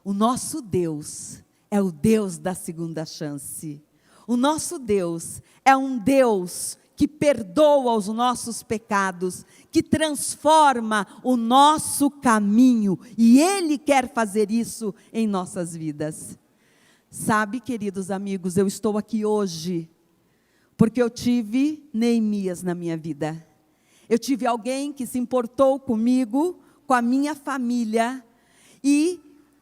O nosso Deus é o Deus da segunda chance. O nosso Deus é um Deus que perdoa os nossos pecados, que transforma o nosso caminho, e Ele quer fazer isso em nossas vidas. Sabe, queridos amigos, eu estou aqui hoje, porque eu tive Neemias na minha vida. Eu tive alguém que se importou comigo, com a minha família, e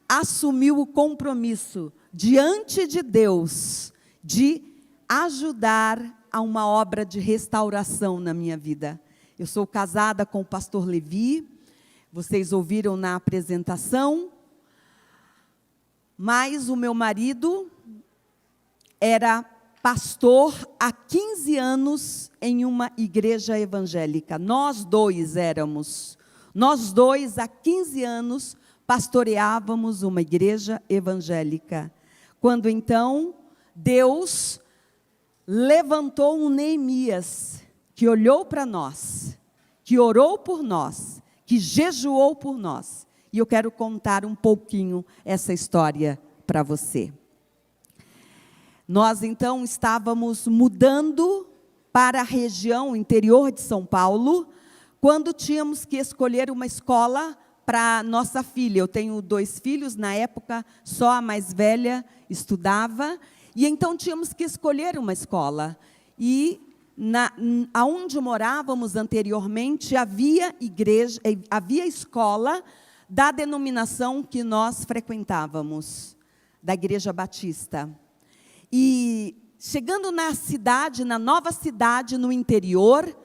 assumiu o compromisso diante de Deus, de ajudar a uma obra de restauração na minha vida. Eu sou casada com o pastor Levi, vocês ouviram na apresentação, mas o meu marido era pastor há 15 anos em uma igreja evangélica. Nós dois há 15 anos pastoreávamos uma igreja evangélica. Quando então Deus levantou um Neemias, que olhou para nós, que orou por nós, que jejuou por nós. E eu quero contar um pouquinho essa história para você. Nós então estávamos mudando para a região interior de São Paulo, quando tínhamos que escolher uma escola para nossa filha. Eu tenho 2 filhos, na época só a mais velha estudava, e então tínhamos que escolher uma escola. E aonde morávamos anteriormente havia escola da denominação que nós frequentávamos, da Igreja Batista. E chegando na cidade, na nova cidade, no interior,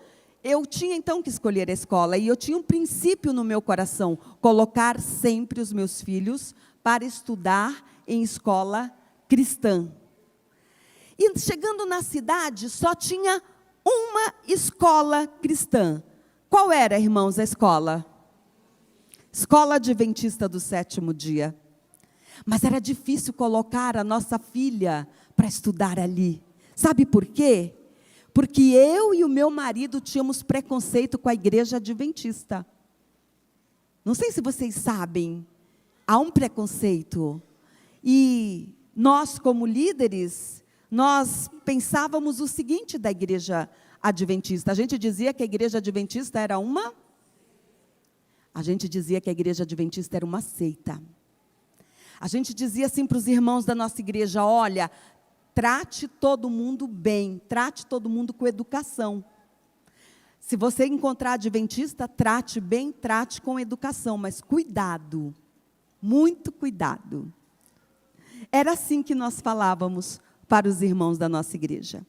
eu tinha então que escolher a escola, e eu tinha um princípio no meu coração: colocar sempre os meus filhos para estudar em escola cristã. E chegando na cidade, só tinha uma escola cristã. Qual era, irmãos, a escola? Escola Adventista do Sétimo Dia. Mas era difícil colocar a nossa filha para estudar ali. Sabe por quê? Porque eu e o meu marido tínhamos preconceito com a igreja adventista. Não sei se vocês sabem, há um preconceito. E nós, como líderes, nós pensávamos o seguinte da igreja adventista. A gente dizia que a igreja adventista era uma... A gente dizia que a igreja adventista era uma seita. A gente dizia assim para os irmãos da nossa igreja: olha, trate todo mundo bem, trate todo mundo com educação. Se você encontrar adventista, trate bem, trate com educação, mas cuidado, muito cuidado. Era assim que nós falávamos para os irmãos da nossa igreja.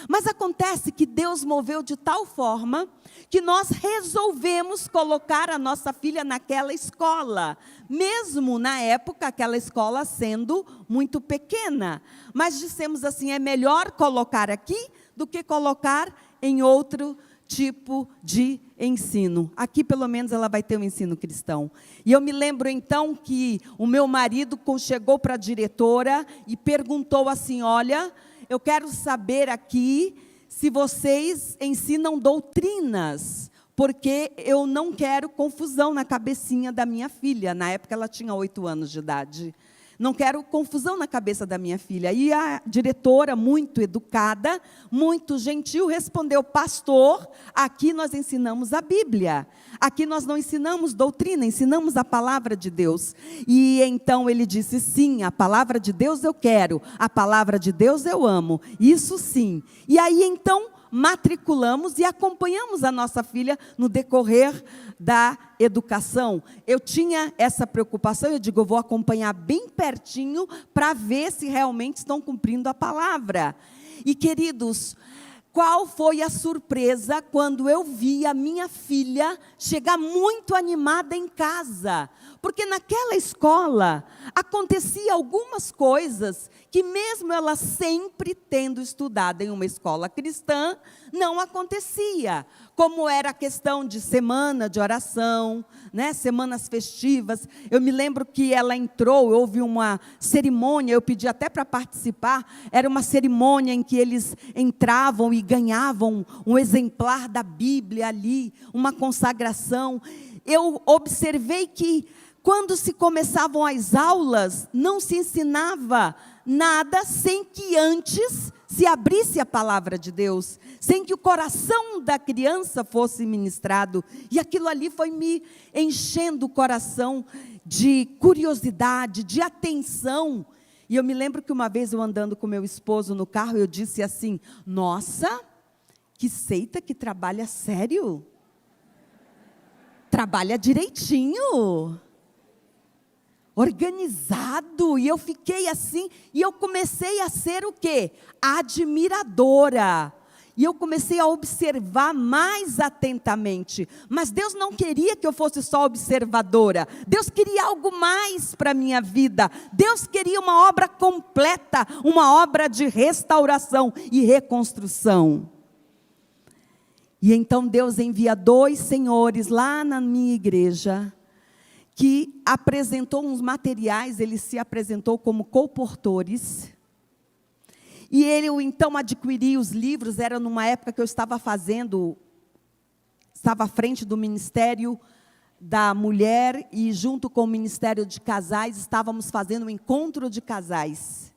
Mas acontece que Deus moveu de tal forma que nós resolvemos colocar a nossa filha naquela escola, mesmo na época aquela escola sendo muito pequena. Mas dissemos assim: é melhor colocar aqui do que colocar em outro tipo de ensino. Aqui pelo menos ela vai ter um ensino cristão. E eu me lembro então que o meu marido chegou para a diretora e perguntou assim: olha, eu quero saber aqui se vocês ensinam doutrinas, porque eu não quero confusão na cabecinha da minha filha. Na época ela tinha 8 anos de idade. Não quero confusão na cabeça da minha filha. E a diretora, muito educada, muito gentil, respondeu: pastor, aqui nós ensinamos a Bíblia. Aqui nós não ensinamos doutrina, ensinamos a palavra de Deus. E então ele disse: sim, a palavra de Deus eu quero, a palavra de Deus eu amo, isso sim. E aí então matriculamos e acompanhamos a nossa filha no decorrer da educação. Eu tinha essa preocupação, eu digo: eu vou acompanhar bem pertinho para ver se realmente estão cumprindo a palavra. E queridos, qual foi a surpresa quando eu vi a minha filha chegar muito animada em casa? Porque naquela escola acontecia algumas coisas que, mesmo ela sempre tendo estudado em uma escola cristã, não acontecia. Como era a questão de semana de oração, né, semanas festivas. Eu me lembro que ela entrou, houve uma cerimônia, eu pedi até para participar, era uma cerimônia em que eles entravam e ganhavam um exemplar da Bíblia ali, uma consagração. Eu observei que quando se começavam as aulas, não se ensinava nada sem que antes se abrisse a palavra de Deus, sem que o coração da criança fosse ministrado. E aquilo ali foi me enchendo o coração de curiosidade, de atenção. E eu me lembro que uma vez eu andando com meu esposo no carro, eu disse assim: nossa, que seita que trabalha sério. Trabalha direitinho. Organizado. E eu fiquei assim, e eu comecei a ser o quê? Admiradora. E eu comecei a observar mais atentamente. Mas Deus não queria que eu fosse só observadora. Deus queria algo mais para a minha vida. Deus queria uma obra completa, uma obra de restauração e reconstrução. E então Deus envia 2 senhores lá na minha igreja, que apresentou uns materiais, ele se apresentou como colportores. E ele então adquiria os livros, era numa época que eu estava à frente do Ministério da Mulher, e junto com o Ministério de Casais, estávamos fazendo um encontro de casais.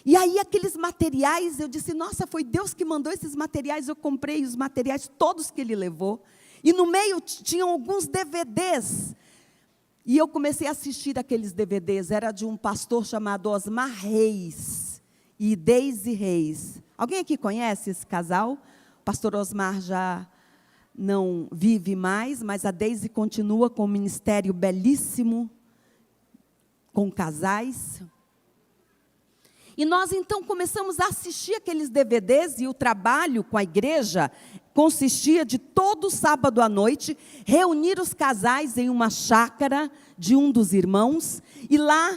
E aí aqueles materiais, eu disse, nossa, foi Deus que mandou esses materiais, eu comprei os materiais todos que ele levou. E no meio tinham alguns DVDs, e eu comecei a assistir aqueles DVDs, era de um pastor chamado Osmar Reis e Deise Reis. Alguém aqui conhece esse casal? O pastor Osmar já não vive mais, mas a Deise continua com um ministério belíssimo, com casais. E nós então começamos a assistir aqueles DVDs, e o trabalho com a igreja consistia de todo sábado à noite, reunir os casais em uma chácara de um dos irmãos, e lá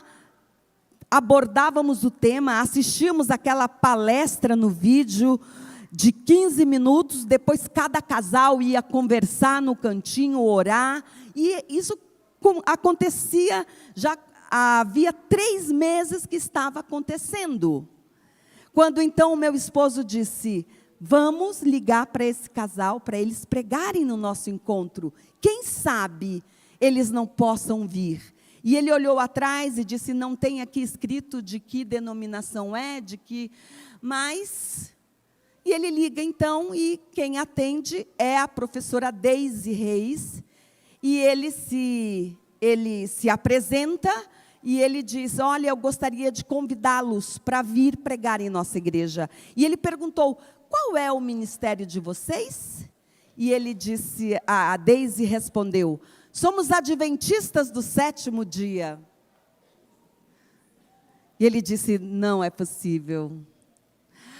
abordávamos o tema, assistíamos aquela palestra no vídeo de 15 minutos, depois cada casal ia conversar no cantinho, orar, e isso acontecia, já havia 3 meses que estava acontecendo. Quando então o meu esposo disse, vamos ligar para esse casal, para eles pregarem no nosso encontro, quem sabe eles não possam vir. E ele olhou atrás e disse, não tem aqui escrito de que denominação é, mas... E ele liga então, e quem atende é a professora Deise Reis, e ele se apresenta, e ele diz, olha, eu gostaria de convidá-los para vir pregar em nossa igreja. E ele perguntou, qual é o ministério de vocês? E ele disse, a Deise respondeu, somos adventistas do 7º dia. E ele disse, não é possível.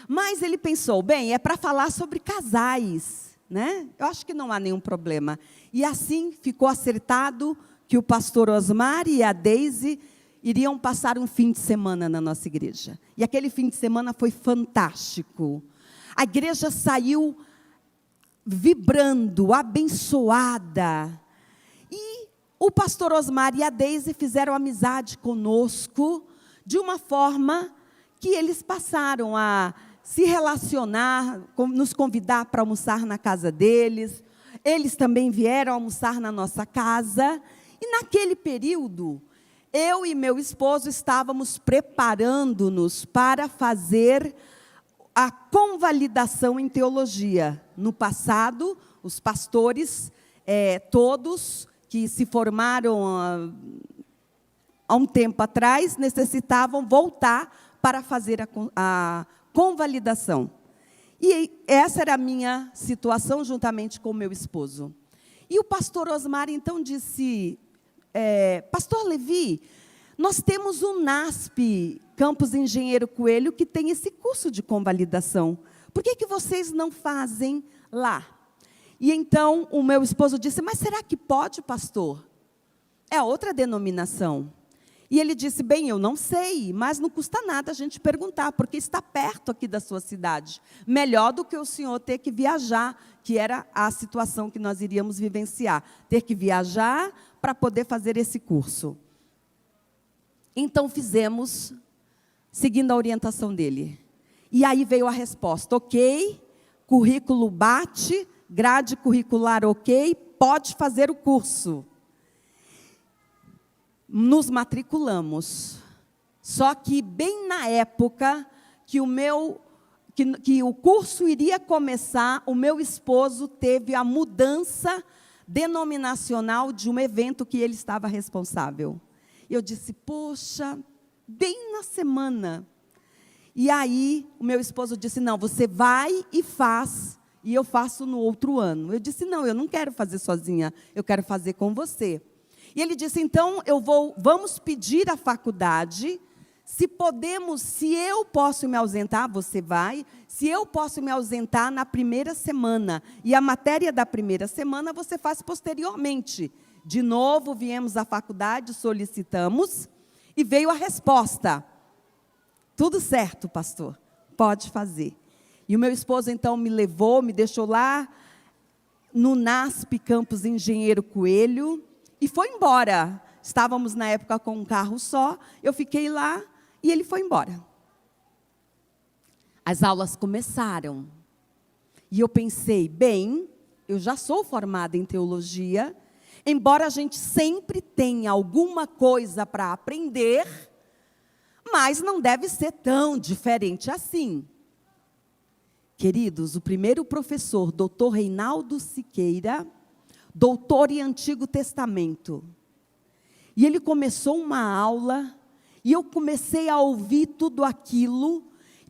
Mas ele pensou, bem, é para falar sobre casais, né? Eu acho que não há nenhum problema. E assim ficou acertado que o pastor Osmar e a Deise iriam passar um fim de semana na nossa igreja. E aquele fim de semana foi fantástico. A igreja saiu vibrando, abençoada. E o pastor Osmar e a Deise fizeram amizade conosco de uma forma que eles passaram a se relacionar, nos convidar para almoçar na casa deles. Eles também vieram almoçar na nossa casa. E naquele período, eu e meu esposo estávamos preparando-nos para fazer a convalidação em teologia. No passado, os pastores, todos que se formaram há um tempo atrás, necessitavam voltar para fazer a convalidação. E essa era a minha situação, juntamente com o meu esposo. E o pastor Osmar, então, disse, pastor Levi, nós temos o NASP, Campus Engenheiro Coelho, que tem esse curso de convalidação. Por que vocês não fazem lá? E então, o meu esposo disse, mas será que pode, pastor? É outra denominação. E ele disse, bem, eu não sei, mas não custa nada a gente perguntar, porque está perto aqui da sua cidade. Melhor do que o senhor ter que viajar, que era a situação que nós iríamos vivenciar. Ter que viajar para poder fazer esse curso. Então, fizemos, seguindo a orientação dele. E aí veio a resposta, ok, currículo bate, grade curricular ok, pode fazer o curso. nos matriculamos. Só que bem na época que o curso iria começar, o meu esposo teve a mudança denominacional de um evento que ele estava responsável. E eu disse, poxa, bem na semana. E aí, o meu esposo disse, não, você vai e faz, e eu faço no outro ano. Eu disse, não, eu não quero fazer sozinha, eu quero fazer com você. E ele disse, então, vamos pedir à faculdade, se eu posso me ausentar, você vai, se eu posso me ausentar na primeira semana, e a matéria da primeira semana você faz posteriormente. De novo, viemos à faculdade, solicitamos, e veio a resposta. Tudo certo, pastor, pode fazer. E o meu esposo, então, me levou, me deixou lá no NASP Campus Engenheiro Coelho, e foi embora. Estávamos, na época, com um carro só, eu fiquei lá, e ele foi embora. As aulas começaram. E eu pensei, bem, eu já sou formada em teologia, embora a gente sempre tenha alguma coisa para aprender, mas não deve ser tão diferente assim. Queridos, o primeiro professor, doutor Reinaldo Siqueira, doutor em Antigo Testamento. E ele começou uma aula, e eu comecei a ouvir tudo aquilo.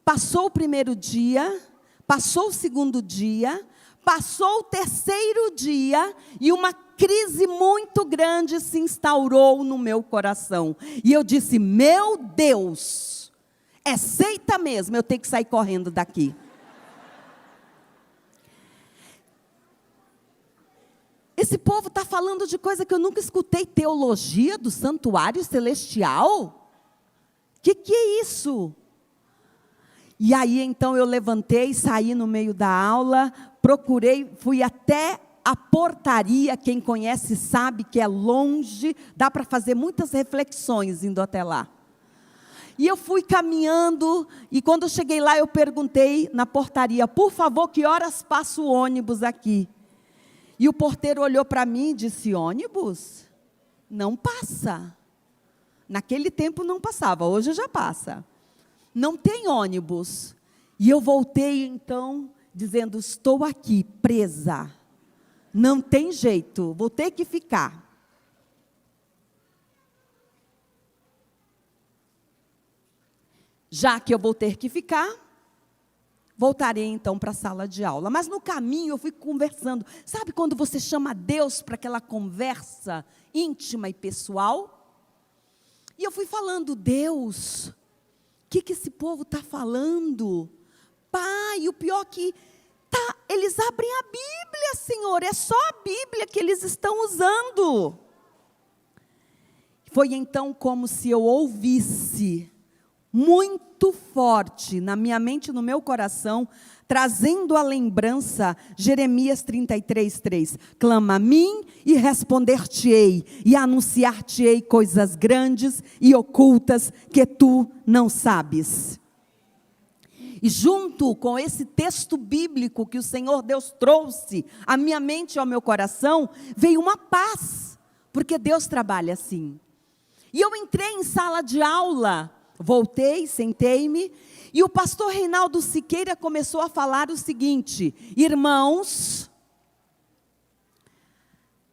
Passou o primeiro dia, passou o segundo dia, passou o terceiro dia, e uma crise muito grande se instaurou no meu coração. E eu disse, meu Deus, é seita mesmo, eu tenho que sair correndo daqui. Esse povo está falando de coisa que eu nunca escutei, teologia do santuário celestial? Que é isso? E aí, então, eu levantei, saí no meio da aula, procurei, fui até a portaria, quem conhece sabe que é longe, dá para fazer muitas reflexões indo até lá. E eu fui caminhando, e quando eu cheguei lá, eu perguntei na portaria, por favor, que horas passa o ônibus aqui? E o porteiro olhou para mim e disse, ônibus? Não passa. Naquele tempo não passava, hoje já passa. Não tem ônibus. E eu voltei então, dizendo, estou aqui, presa. Não tem jeito, vou ter que ficar. Já que eu vou ter que ficar, voltarei então para a sala de aula. Mas no caminho eu fui conversando. Sabe quando você chama Deus para aquela conversa íntima e pessoal? E eu fui falando, Deus, o que esse povo está falando? Pai, o pior que eles abrem a Bíblia, Senhor, é só a Bíblia que eles estão usando. Foi então como se eu ouvisse muito forte na minha mente e no meu coração, trazendo a lembrança, Jeremias 33:3, clama a mim e responder-te-ei, e anunciar-te-ei coisas grandes e ocultas que tu não sabes. E junto com esse texto bíblico que o Senhor Deus trouxe à minha mente e ao meu coração, veio uma paz, porque Deus trabalha assim. E eu entrei em sala de aula, voltei, sentei-me, e o pastor Reinaldo Siqueira começou a falar o seguinte, irmãos,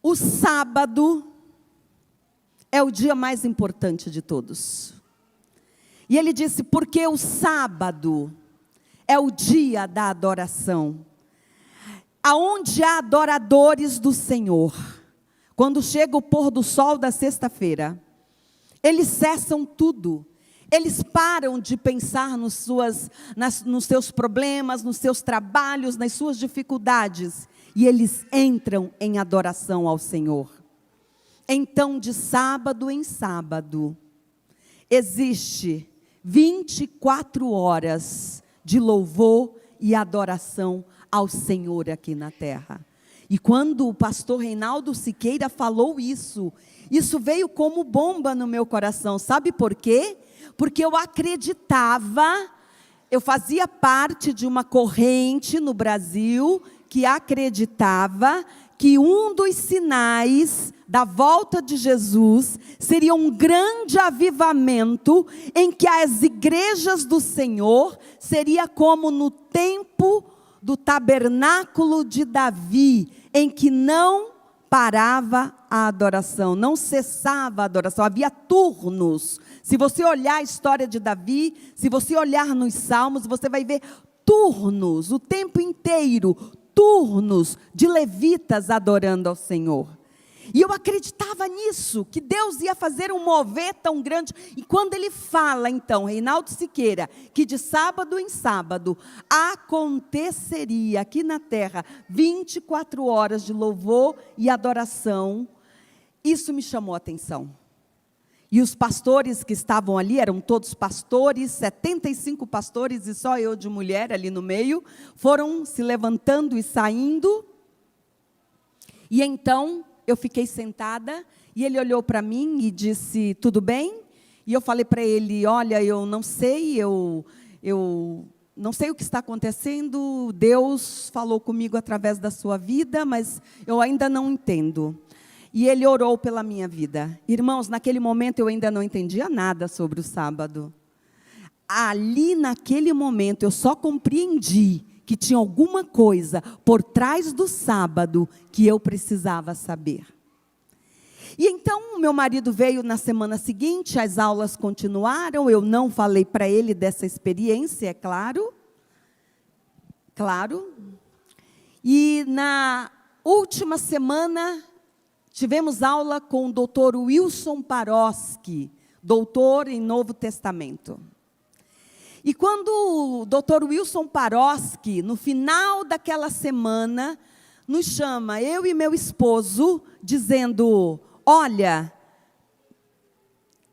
o sábado é o dia mais importante de todos. E ele disse, porque o sábado é o dia da adoração, aonde há adoradores do Senhor. Quando chega o pôr do sol da sexta-feira, eles cessam tudo. Eles param de pensar nos seus problemas, nos seus trabalhos, nas suas dificuldades. E eles entram em adoração ao Senhor. Então, de sábado em sábado, existe 24 horas de louvor e adoração ao Senhor aqui na terra. E quando o pastor Reinaldo Siqueira falou isso veio como bomba no meu coração. Sabe por quê? Porque eu acreditava, eu fazia parte de uma corrente no Brasil que acreditava que um dos sinais da volta de Jesus seria um grande avivamento, em que as igrejas do Senhor seria como no tempo do tabernáculo de Davi, em que não parava a adoração, não cessava a adoração, havia turnos. Se você olhar a história de Davi, se você olhar nos Salmos, você vai ver turnos, o tempo inteiro, turnos de levitas adorando ao Senhor. E eu acreditava nisso, que Deus ia fazer um mover tão grande. E quando ele fala, então, Reinaldo Siqueira, que de sábado em sábado aconteceria aqui na terra 24 horas de louvor e adoração, isso me chamou a atenção. E os pastores que estavam ali, eram todos pastores, 75 pastores e só eu de mulher ali no meio, foram se levantando e saindo. E então eu fiquei sentada e ele olhou para mim e disse, tudo bem? E eu falei para ele, olha, eu não sei, eu não sei o que está acontecendo, Deus falou comigo através da sua vida, mas eu ainda não entendo. E ele orou pela minha vida. Irmãos, naquele momento eu ainda não entendia nada sobre o sábado. Ali naquele momento eu só compreendi que tinha alguma coisa por trás do sábado que eu precisava saber. E então, meu marido veio na semana seguinte, as aulas continuaram, eu não falei para ele dessa experiência, é claro. Claro. E na última semana, tivemos aula com o doutor Wilson Paroski, doutor em Novo Testamento. E quando o doutor Wilson Paroski, no final daquela semana, nos chama, eu e meu esposo, dizendo, olha,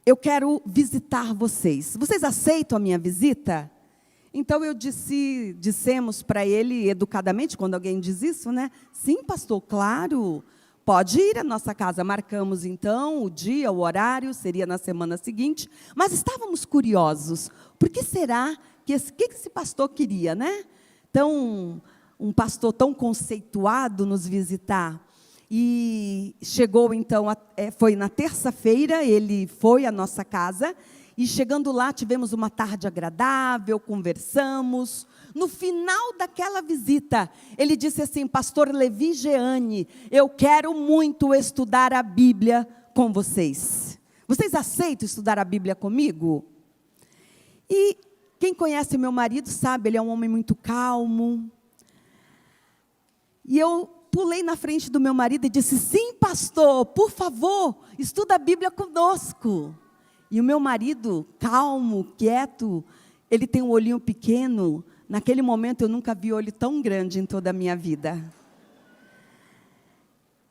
eu quero visitar vocês. Vocês aceitam a minha visita? Então dissemos para ele, educadamente, quando alguém diz isso, né? Sim, pastor, claro, pode ir à nossa casa. Marcamos então o dia, o horário, seria na semana seguinte, mas estávamos curiosos. Por que será que esse pastor queria, né? Então, um pastor tão conceituado nos visitar. E chegou então, foi na terça-feira, ele foi à nossa casa, e chegando lá tivemos uma tarde agradável, conversamos. No final daquela visita, ele disse assim, pastor Levi Jeane, eu quero muito estudar a Bíblia com vocês. Vocês aceitam estudar a Bíblia comigo? E quem conhece meu marido sabe, ele é um homem muito calmo. E eu pulei na frente do meu marido e disse, sim, pastor, por favor, estuda a Bíblia conosco. E o meu marido, calmo, quieto, ele tem um olhinho pequeno. Naquele momento eu nunca vi olho tão grande em toda a minha vida.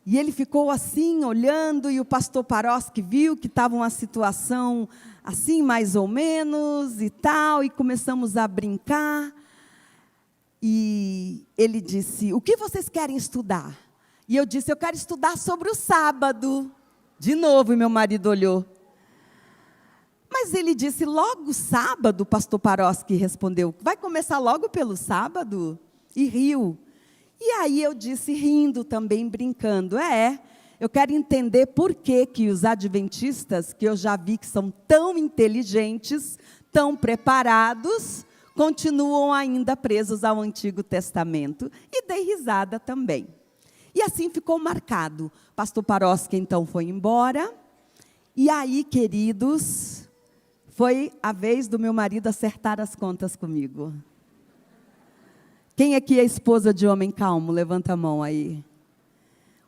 E ele ficou assim, olhando, e o pastor Paroski viu que estava uma situação assim, mais ou menos, e tal, e começamos a brincar. E ele disse, o que vocês querem estudar? E eu disse, eu quero estudar sobre o sábado. De novo, e meu marido olhou. Mas ele disse, logo sábado, o pastor Paroski respondeu, vai começar logo pelo sábado? E riu. E aí eu disse, rindo também, brincando, eu quero entender por que os adventistas, que eu já vi que são tão inteligentes, tão preparados, continuam ainda presos ao Antigo Testamento. E dei risada também. E assim ficou marcado. Pastor Paroski, então, foi embora. E aí, queridos, foi a vez do meu marido acertar as contas comigo. Quem aqui é esposa de homem calmo? Levanta a mão aí.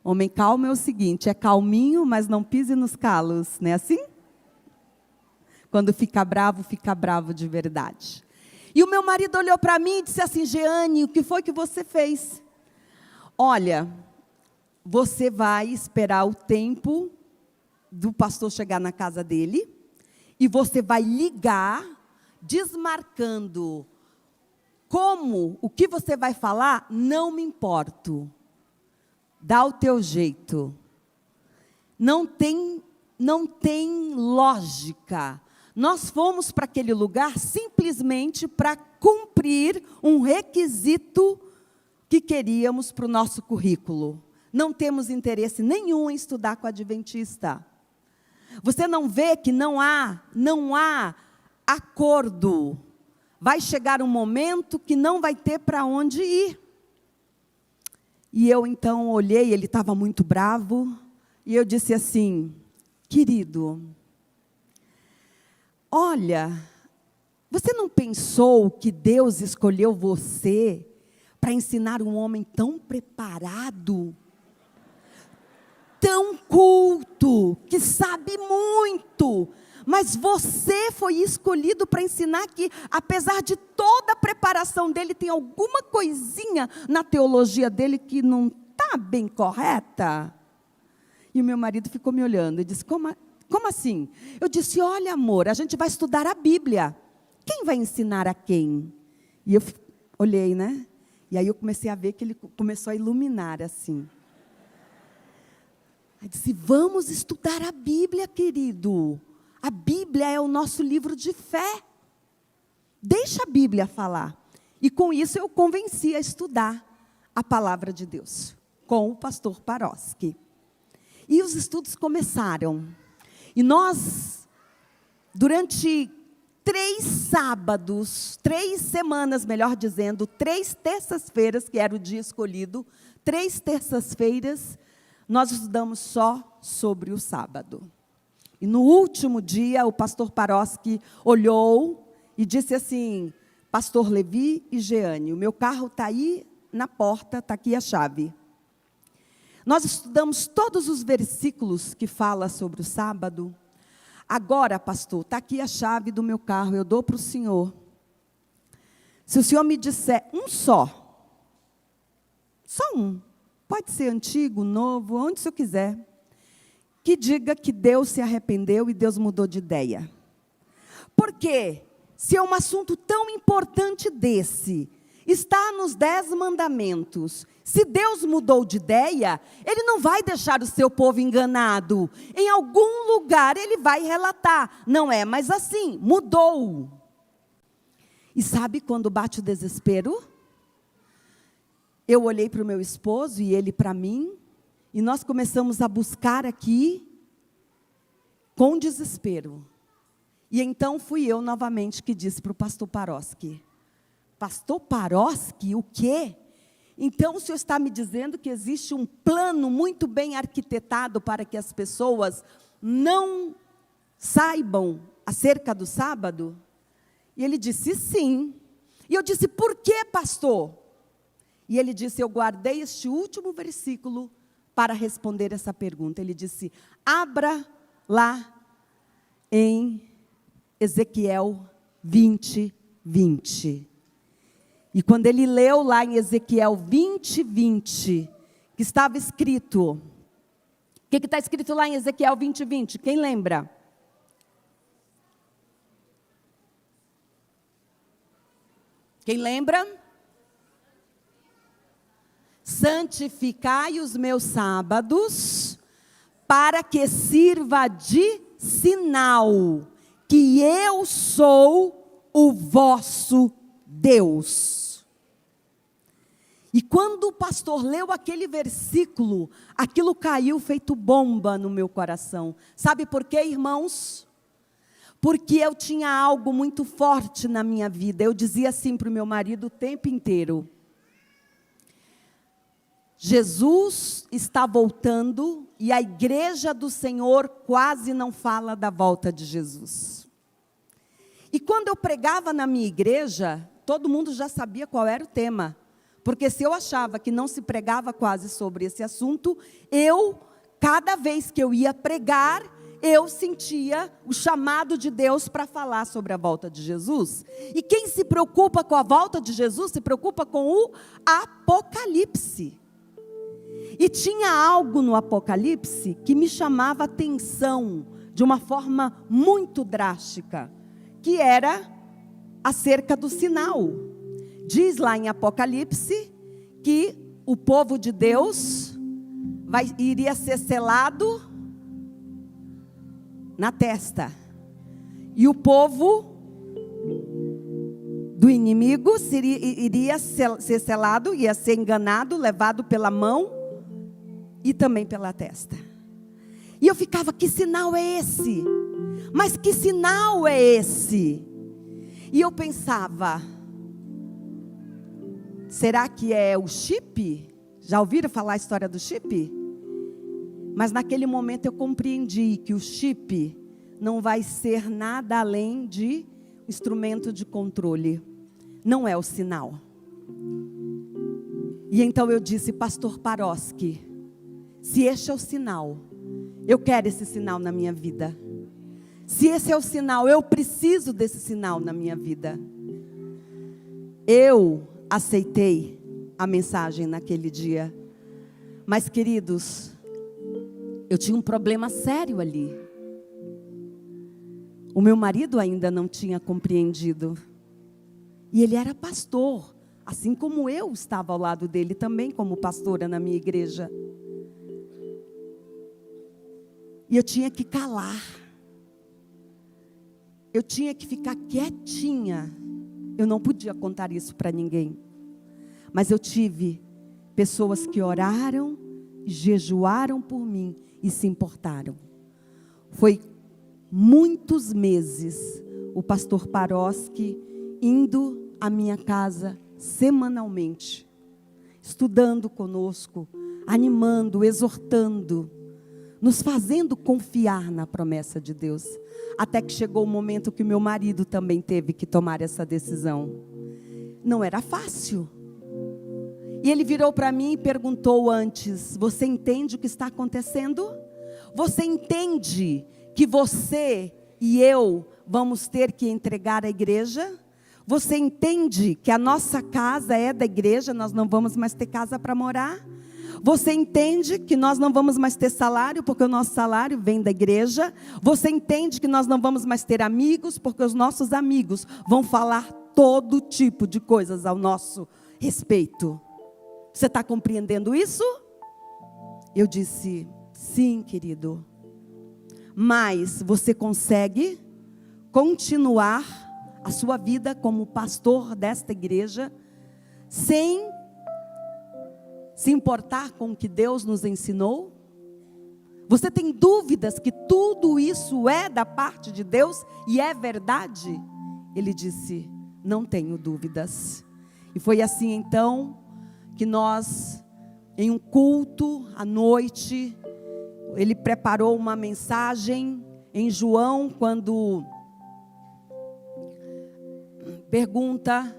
Homem calmo é o seguinte, é calminho, mas não pise nos calos, não é assim? Quando fica bravo de verdade. E o meu marido olhou para mim e disse assim, Jeane, o que foi que você fez? Olha, você vai esperar o tempo do pastor chegar na casa dele, e você vai ligar, desmarcando o que você vai falar, não me importo. Dá o teu jeito. Não tem lógica. Nós fomos para aquele lugar simplesmente para cumprir um requisito que queríamos para o nosso currículo. não temos interesse nenhum em estudar com o adventista. Você não vê que não há acordo. Vai chegar um momento que não vai ter para onde ir. E eu então olhei, ele estava muito bravo, e eu disse assim: querido, olha, você não pensou que Deus escolheu você para ensinar um homem tão preparado, tão culto, que sabe muito, mas você foi escolhido para ensinar que, apesar de toda a preparação dele, tem alguma coisinha na teologia dele que não está bem correta? E o meu marido ficou me olhando e disse: como assim? Eu disse: olha, amor, a gente vai estudar a Bíblia. Quem vai ensinar a quem? E eu olhei, né? E aí eu comecei a ver que ele começou a iluminar assim. Aí disse: vamos estudar a Bíblia, querido. A Bíblia é o nosso livro de fé. Deixa a Bíblia falar. E com isso eu convenci a estudar a palavra de Deus, com o pastor Paroski. E os estudos começaram. E nós, durante 3 sábados, 3 semanas, melhor dizendo, 3 terças-feiras, que era o dia escolhido, 3 terças-feiras, nós estudamos só sobre o sábado. E no último dia, o pastor Paroski olhou e disse assim: pastor Levi e Jeane, o meu carro está aí na porta, está aqui a chave. Nós estudamos todos os versículos que falam sobre o sábado. Agora, pastor, está aqui a chave do meu carro, eu dou para o senhor. Se o senhor me disser um só um, pode ser antigo, novo, onde o senhor quiser, que diga que Deus se arrependeu e Deus mudou de ideia. Porque, se é um assunto tão importante desse, está nos 10 mandamentos, se Deus mudou de ideia, Ele não vai deixar o seu povo enganado. Em algum lugar Ele vai relatar: não é mais assim, mudou. E sabe quando bate o desespero? Eu olhei para o meu esposo e ele para mim, e nós começamos a buscar aqui, com desespero. E então fui eu novamente que disse para o pastor Paroski: pastor Paroski, o quê? Então o senhor está me dizendo que existe um plano muito bem arquitetado para que as pessoas não saibam acerca do sábado? E ele disse: sim. E eu disse: por quê, pastor? E ele disse: eu guardei este último versículo para responder essa pergunta. Ele disse: abra lá em Ezequiel 20, 20. E quando ele leu lá em Ezequiel 20, 20, que estava escrito, o que está escrito lá em Ezequiel 20, 20? Quem lembra? Quem lembra? Santificai os meus sábados, para que sirva de sinal, que eu sou o vosso Deus. E quando o pastor leu aquele versículo, aquilo caiu feito bomba no meu coração. Sabe por quê, irmãos? Porque eu tinha algo muito forte na minha vida. Eu dizia assim para o meu marido o tempo inteiro: Jesus está voltando e a igreja do Senhor quase não fala da volta de Jesus. E quando eu pregava na minha igreja, todo mundo já sabia qual era o tema. Porque se eu achava que não se pregava quase sobre esse assunto, cada vez que eu ia pregar, eu sentia o chamado de Deus para falar sobre a volta de Jesus. E quem se preocupa com a volta de Jesus, se preocupa com o Apocalipse. E tinha algo no Apocalipse que me chamava a atenção de uma forma muito drástica, que era acerca do sinal. Diz lá em Apocalipse que o povo de Deus iria ser selado na testa. E o povo do inimigo iria ser selado, ia ser enganado, levado pela mão e também pela testa. E eu ficava, que sinal é esse? Mas que sinal é esse? E eu pensava, será que é o chip? Já ouviram falar a história do chip? Mas naquele momento eu compreendi que o chip não vai ser nada além de instrumento de controle. Não é o sinal. E então eu disse, pastor Paroski, se este é o sinal, eu quero esse sinal na minha vida. Se esse é o sinal, eu preciso desse sinal na minha vida. Eu aceitei a mensagem naquele dia. Mas, queridos, eu tinha um problema sério ali. O meu marido ainda não tinha compreendido. E ele era pastor, assim como eu estava ao lado dele também como pastora na minha igreja. E eu tinha que calar. Eu tinha que ficar quietinha. Eu não podia contar isso para ninguém. Mas eu tive pessoas que oraram, jejuaram por mim e se importaram. Foi muitos meses o pastor Paroski indo à minha casa semanalmente, estudando conosco, animando, exortando, nos fazendo confiar na promessa de Deus. Até que chegou o momento que meu marido também teve que tomar essa decisão. Não era fácil. E ele virou para mim e perguntou antes, você entende o que está acontecendo? Você entende que você e eu vamos ter que entregar a igreja? Você entende que a nossa casa é da igreja, nós não vamos mais ter casa para morar? Você entende que nós não vamos mais ter salário, porque o nosso salário vem da igreja? Você entende que nós não vamos mais ter amigos, porque os nossos amigos vão falar todo tipo de coisas ao nosso respeito? Você está compreendendo isso? Eu disse, sim, querido. Mas você consegue continuar a sua vida como pastor desta igreja sem se importar com o que Deus nos ensinou? Você tem dúvidas que tudo isso é da parte de Deus e é verdade? Ele disse, não tenho dúvidas. E foi assim então que nós, em um culto à noite, ele preparou uma mensagem em João, quando pergunta,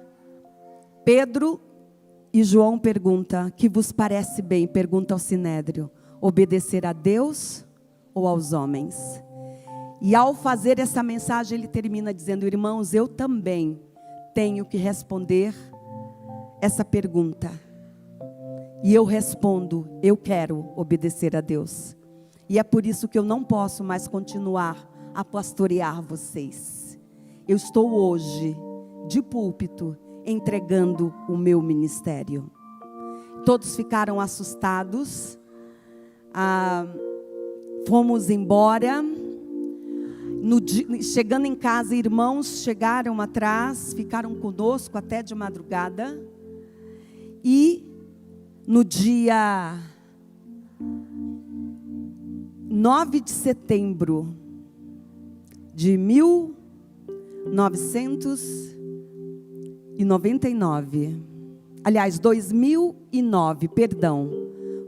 Pedro e João pergunta, que vos parece bem, pergunta ao Sinédrio, obedecer a Deus ou aos homens? E ao fazer essa mensagem, ele termina dizendo, irmãos, eu também tenho que responder essa pergunta. E eu respondo, eu quero obedecer a Deus. E é por isso que eu não posso mais continuar a pastorear vocês. Eu estou hoje, de púlpito, entregando o meu ministério. Todos ficaram assustados. Fomos embora. Chegando em casa, irmãos chegaram atrás, ficaram conosco até de madrugada. E no dia 9 de setembro de 1999, aliás, 2009, perdão,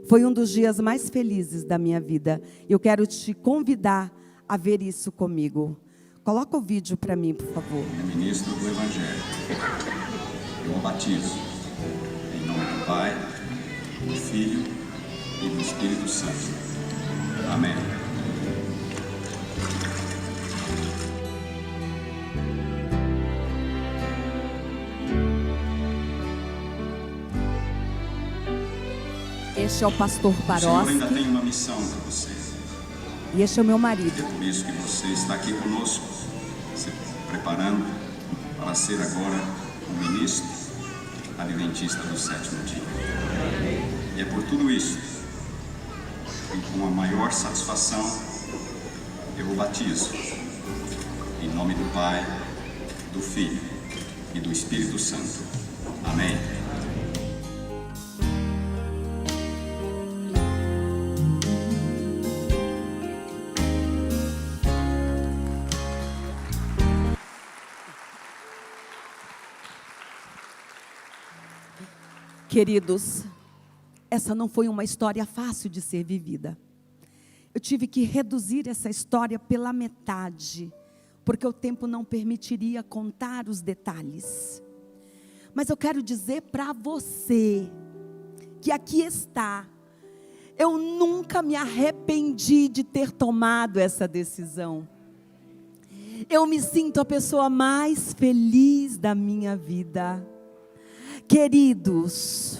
foi um dos dias mais felizes da minha vida. Eu quero te convidar a ver isso comigo. Coloca o vídeo para mim, por favor. É ministro do Evangelho. Eu o batizo em nome do Pai, do Filho e do Espírito Santo. Amém. Este é o pastor O Senhor ainda Paroski. tem uma missão para você. E este é o meu marido. É por isso que você está aqui conosco, se preparando para ser agora o ministro adventista do sétimo dia. E é por tudo isso, e com a maior satisfação, eu o batizo, em nome do Pai, do Filho e do Espírito Santo. Amém. Queridos, essa não foi uma história fácil de ser vivida. Eu tive que reduzir essa história pela metade, porque o tempo não permitiria contar os detalhes. Mas eu quero dizer para você, que aqui está, eu nunca me arrependi de ter tomado essa decisão. Eu me sinto a pessoa mais feliz da minha vida. Queridos,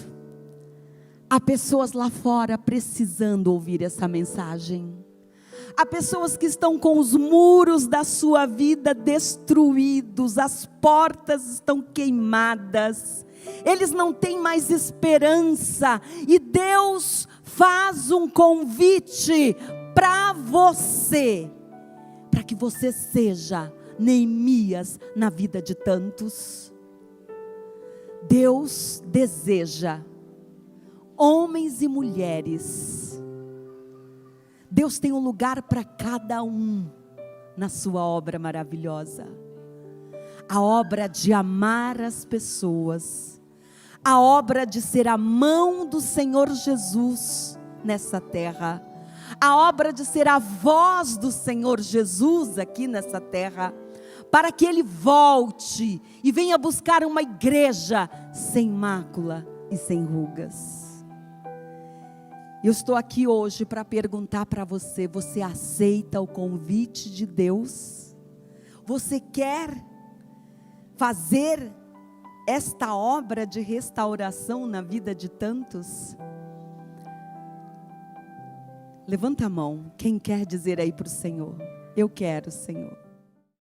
há pessoas lá fora precisando ouvir essa mensagem. Há pessoas que estão com os muros da sua vida destruídos, as portas estão queimadas, eles não têm mais esperança, e Deus faz um convite para você, para que você seja Neemias na vida de tantos. Deus deseja homens e mulheres. Deus tem um lugar para cada um na sua obra maravilhosa. A obra de amar as pessoas. A obra de ser a mão do Senhor Jesus nessa terra. A obra de ser a voz do Senhor Jesus aqui nessa terra. Para que Ele volte e venha buscar uma igreja sem mácula e sem rugas. Eu estou aqui hoje para perguntar para você: você aceita o convite de Deus? Você quer fazer esta obra de restauração na vida de tantos? Levanta a mão, quem quer dizer aí para o Senhor: eu quero, Senhor.